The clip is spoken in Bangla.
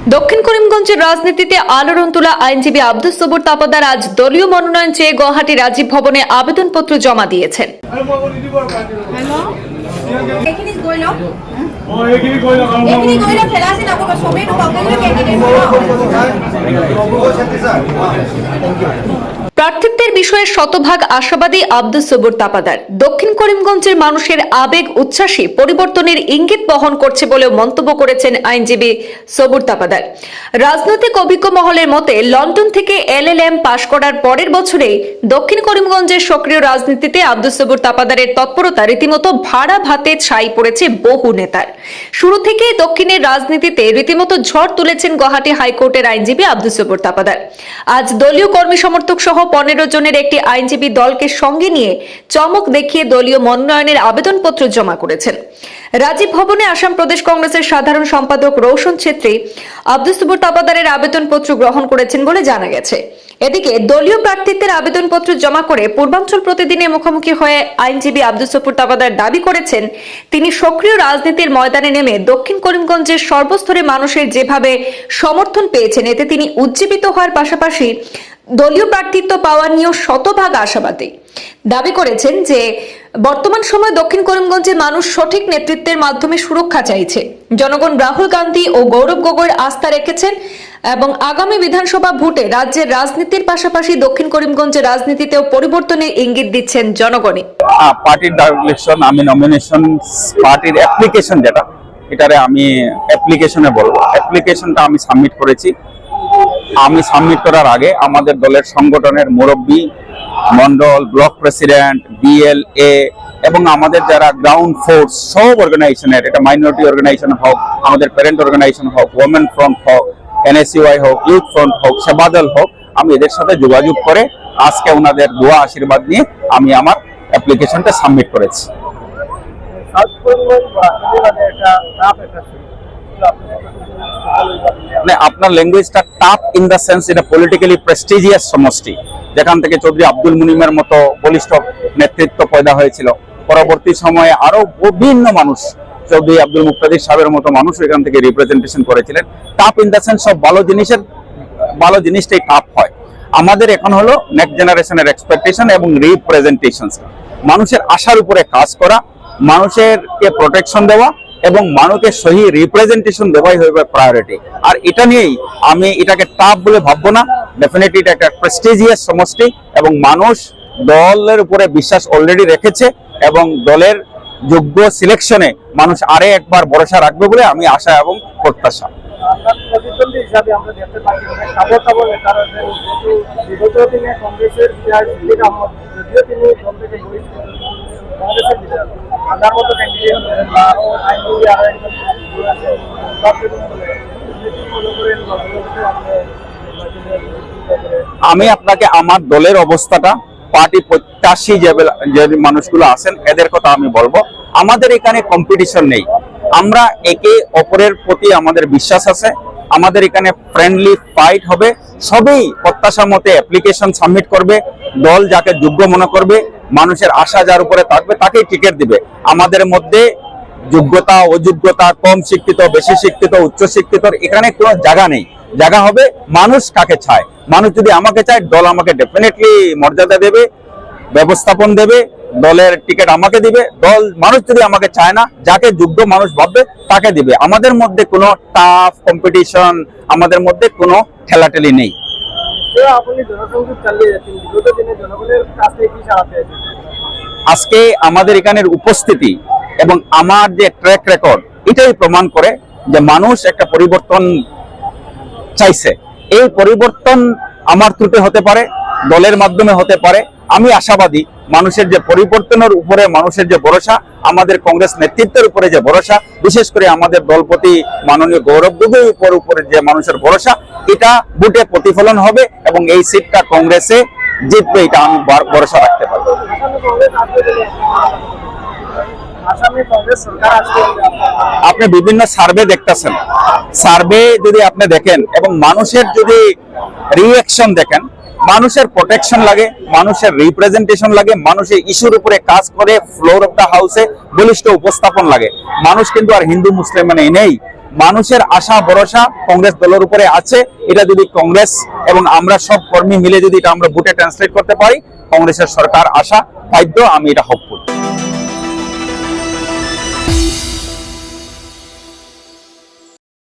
দক্ষিণ করিমগঞ্জের রাজনীতিতে আলোড়ন তোলা আইনজীবী আব্দুস সবুর তাপাদার আজ দলীয় মনোনয়ন চেয়ে গুয়াহাটি রাজীব ভবনে আবেদনপত্র জমা দিয়েছেন। প্রার্থিত্বের বিষয়ে শতভাগ আশাবাদী আব্দুস সবুর তাপাদার। দক্ষিণ করিমগঞ্জের মানুষের আবেগ উচ্ছ্বাসী পরিবর্তনের ইঙ্গিত বহন করছে বলেও মন্তব্য করেছেন আইনজীবী সবুর তাপাদার। রাজনৈতিক অভিজ্ঞ মহলের মতে লন্ডন থেকে LLM পাশ করার পরের বছরেই দক্ষিণ করিমগঞ্জের সক্রিয় রাজনীতিতে আব্দুস সবুর তাপাদারের তৎপরতা রীতিমতো ভাড়া ভাতে ছাই পড়েছে বহু নেতার। শুরু থেকেই দক্ষিণের রাজনীতিতে রীতিমতো ঝড় তুলেছেন গুয়াহাটি হাইকোর্টের আইনজীবী আব্দুস সবুর তাপাদার। আজ দলীয় কর্মী সমর্থক সহ 15 জনের একটি আইনজীবী দলকে সঙ্গে নিয়ে চমক দেখিয়ে দলীয় মনোনয়নের আবেদনপত্র জমা করেছেন। রাজীব ভবনে আসাম প্রদেশ কংগ্রেসের সাধারণ সম্পাদক রৌশন ছেত্রী আব্দুস সবুর তাপাদারের আবেদনপত্র গ্রহণ করেছেন বলে জানা গেছে। এদিকে দলীয় প্রার্থিত্বের আবেদনপত্র জমা করে পূর্বাঞ্চল প্রতিদিনে মুখোমুখি হয়ে আইনজীবী আব্দুস সবুর তাপাদার দাবি করেছেন, তিনি সক্রিয় রাজনীতির ময়দানে নেমে দক্ষিণ করিমগঞ্জের সর্বস্তরে মানুষের যেভাবে সমর্থন পেয়েছেন, এতে তিনি উজ্জীবিত হওয়ার পাশাপাশি দলীয় প্রার্থিত্ব পাওয়া নিয়েও শতভাগ আশাবাদী। দাবি করেছেন যে বর্তমান সময়ে দক্ষিণ করিমগঞ্জের মানুষ সঠিক নেতৃত্বের মাধ্যমে সুরক্ষা চাইছে। জনগণ রাহুল গান্ধী ও গৌরব গগৈর আস্থা রেখেছেন এবং আগামী বিধানসভা ভোটে রাজ্যের রাজনীতির পাশাপাশি দক্ষিণ করিমগঞ্জের রাজনীতিতেও পরিবর্তনের ইঙ্গিত দিচ্ছেন জনগণই। পার্টির ডাইরেকশন, আমি নমিনেশন পার্টির অ্যাপ্লিকেশন যেটা, এটারে আমি অ্যাপ্লিকেশনে বলবো, অ্যাপ্লিকেশনটা আমি সাবমিট করেছি। আমি সাবমিট করার আগে আমাদের দলের সংগঠনের মুরব্বী, মন্ডল, ব্লক প্রেসিডেন্ট, BLA এবং আমাদের যারা গ্রাউন্ড ফোর্স সব অর্গানাইজেশনের, এটা মাইনরিটি অর্গানাইজেশন হোক, আমাদের প্যারেন্ট অর্গানাইজেশন হোক, ওমেন ফ্রন্ট হোক, NSUI হোক, ইউথ ফ্রন্ট হোক, সেবাদল হোক, আমি এদের সাথে যোগাযোগ করে আজকে ওনাদের দোয়া আশীর্বাদ নিয়ে আমি আমার অ্যাপ্লিকেশনটা সাবমিট করেছি। আপনার ল্যাঙ্গুয়েজটা টাফ ইন দ্য সেন্স, এটা পলিটিক্যালি প্রেস্টিজিয়াস সমষ্টি, যেখান থেকে চৌধুরী আব্দুল মুনিমের মতো বলিষ্ঠ নেতৃত্ব পয়দা হয়েছিল। পরবর্তী সময়ে আরো বিভিন্ন মানুষ, চৌধুরী আব্দুল মুক্তাদির সাহেবের মতো মানুষ এখান থেকে রিপ্রেজেন্টেশন করেছিলেন। টাফ ইন দ্য সেন্স, সব ভালো জিনিসটাই টাফ হয়। আমাদের এখন হলো নেক্সট জেনারেশনের এক্সপেকটেশন এবং রিপ্রেজেন্টেশন, মানুষের আশার উপরে কাজ করা, মানুষেরকে প্রোটেকশন দেওয়া এবং মানুষকে সহি রিপ্রেজেন্টেশন দেওয়াই হবে প্রায়োরিটি। আর এটা নিয়েই আমি এটাকে টাফ বলে ভাববো না, ডেফিনেটলি এটা একটা প্রেস্টিজিয়াস সমষ্টি এবং মানুষ দলের উপরে বিশ্বাস অলরেডি রেখেছে এবং দলের যোগ্য সিলেকশনে মানুষ আরে একবার ভরসা রাখবে বলে আমি আশা এবং প্রত্যাশা। আমি আপনাকে আমার দলের অবস্থাটা, পার্টি প্রত্যাশী যে মানুষগুলো আছেন এদের কথা আমি বলবো। আমাদের এখানে কম্পিটিশন নেই, আমরা একে অপরের প্রতি আমাদের বিশ্বাস আছে, আমাদের এখানে ফ্রেন্ডলি ফাইট হবে। সবই প্রত্যাশা মতে অ্যাপ্লিকেশন সাবমিট করবে, দল যাকে যোগ্য মনে করবে, মানুষের আশা যার উপরে থাকবে তাকেই টিকিট দিবে। আমাদের মধ্যে যোগ্যতা, অযোগ্যতা, কম শিক্ষিত, বেশি শিক্ষিত, উচ্চ শিক্ষিত এখানে কোনো জায়গা নেই। জায়গা হবে মানুষ কাকে চায়। মানুষ যদি আমাকে চায়, দল আমাকে ডেফিনেটলি মর্যাদা দেবে, ব্যবস্থাপন দেবে, দলের টিকিট আমাকে দিবে। মানুষ যদি আমাকে চায় না, যাকে যোগ্য মানুষ ভাববে তাকে দিবে। আমাদের মধ্যে কোনো টাফ কম্পিটিশন, আমাদের মধ্যে কোনো ঠেলাঠেলি নেই। আজকে আমাদের এখানের উপস্থিতি এবং আমার যে ট্র্যাক রেকর্ড এটাই প্রমাণ করে যে মানুষ একটা পরিবর্তন চাইছে। এই পরিবর্তন আমার ত্রুটি হতে পারে, দলের মাধ্যমে হতে পারে। আমি আশাবাদী মানুষের যে পরিবর্তনের উপরে মানুষের যে ভরসা, আমাদের কংগ্রেস নেতৃত্বের উপরে যে ভরসা, বিশেষ করে আমাদের দলপতি মাননীয় গৌরব গগৈর উপরে যে মানুষের ভরসা, এটা ভোটে প্রতিফলন হবে এবং এই সিটটা কংগ্রেসে জিতবে, এটা আমি ভরসা রাখতে পারবো। আপনি বিভিন্ন সার্ভে দেখতেছেন, সার্ভে যদি আপনি দেখেন এবং মানুষের যদি রিঅ্যাকশন দেখেন, মানুষের প্রোটেকশন লাগে, মানুষের রিপ্রেজেন্টেশন লাগে, মানুষের ইস্যুর উপরে কাজ করে ফ্লোর অফ দ্য হাউসে বলিষ্ঠ উপস্থাপন লাগে। মানুষ কিন্তু আর হিন্দু মুসলিম মানে নেই, মানুষের আশা ভরসা কংগ্রেস দলের উপরে আছে। এটা যদি কংগ্রেস এবং আমরা সব কর্মী মিলে যদি এটা আমরা ভোটে ট্রান্সলেট করতে পারি, কংগ্রেসের সরকার আসা বাধ্য, আমি এটা হোপ করি।